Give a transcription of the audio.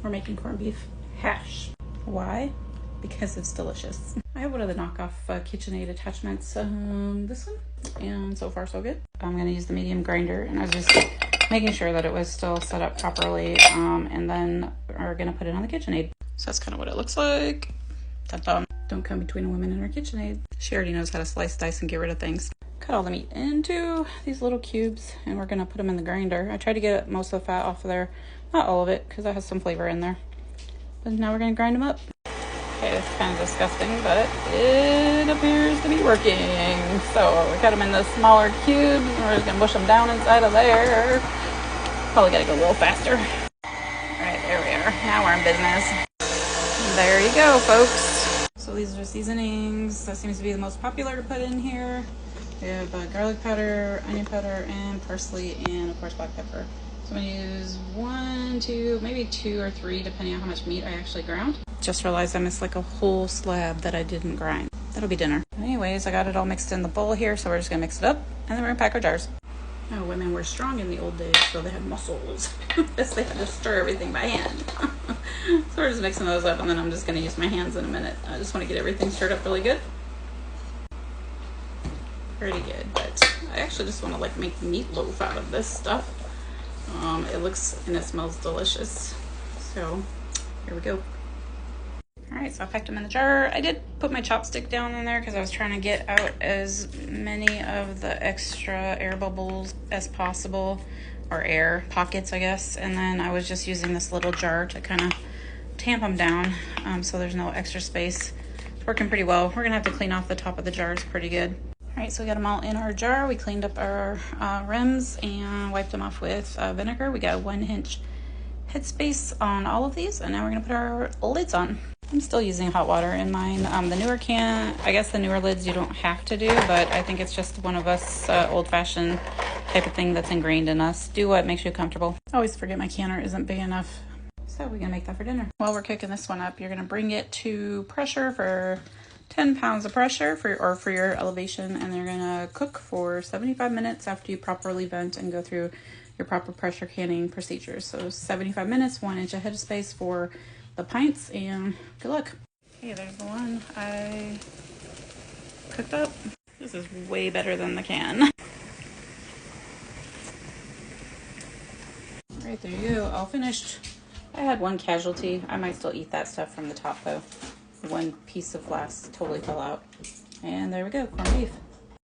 We're making corned beef hash. Why? Because it's delicious. I have one of the knockoff KitchenAid attachments, this one, and so far so good. I'm gonna use the medium grinder, and I was just making sure that it was still set up properly, and then we're gonna put it on the KitchenAid. So that's kind of what it looks like. Dun-dun. Don't come between a woman and her KitchenAid. She already knows how to slice, dice, and get rid of things. Cut all the meat into these little cubes, and we're gonna put them in the grinder. I tried to get most of the fat off of there, not all of it, because that has some flavor in there. But now we're gonna grind them up. Okay, it's kind of disgusting, but it appears to be working. So we cut them in the smaller cubes, and we're just gonna push them down inside of there. Probably gotta go a little faster. All right, there we are. Now we're in business. There you go, folks. So these are seasonings. That seems to be the most popular to put in here. We have garlic powder, onion powder, and parsley, and of course black pepper. So I'm gonna use 1, 2, maybe 2 or 3, depending on how much meat I actually ground. Just realized I missed like a whole slab that I didn't grind. That'll be dinner. Anyways, I got it all mixed in the bowl here, so we're just gonna mix it up, and then we're gonna pack our jars. Oh, women were strong in the old days, so they had muscles. Yes, they had to stir everything by hand. So we're just mixing those up, and then I'm just gonna use my hands in a minute. I just wanna get everything stirred up really good. Pretty good, but I actually just wanna like make meatloaf out of this stuff. It looks and it smells delicious. So here we go. All right, so I packed them in the jar. I did put my chopstick down in there because I was trying to get out as many of the extra air bubbles as possible, or air pockets, I guess. And then I was just using this little jar to kind of tamp them down, so there's no extra space. It's working pretty well. We're gonna have to clean off the top of the jars pretty good. All right, so we got them all in our jar. We cleaned up our rims and wiped them off with vinegar. We got a 1-inch headspace on all of these, and now we're gonna put our lids on. I'm still using hot water in mine. The newer can, I guess the newer lids you don't have to do, but I think it's just one of us old-fashioned type of thing that's ingrained in us. Do what makes you comfortable. I always forget my canner isn't big enough. So we're gonna make that for dinner. While we're cooking this one up, you're gonna bring it to pressure for 10 pounds of pressure for your elevation, and they're gonna cook for 75 minutes after you properly vent and go through your proper pressure canning procedures. So 75 minutes, 1-inch of headspace for the pints, and good luck. Okay, there's the one I cooked up. This is way better than the can. All right, there you go, all finished. I had one casualty. I might still eat that stuff from the top though. One piece of glass totally fell out. And there we go, corned beef.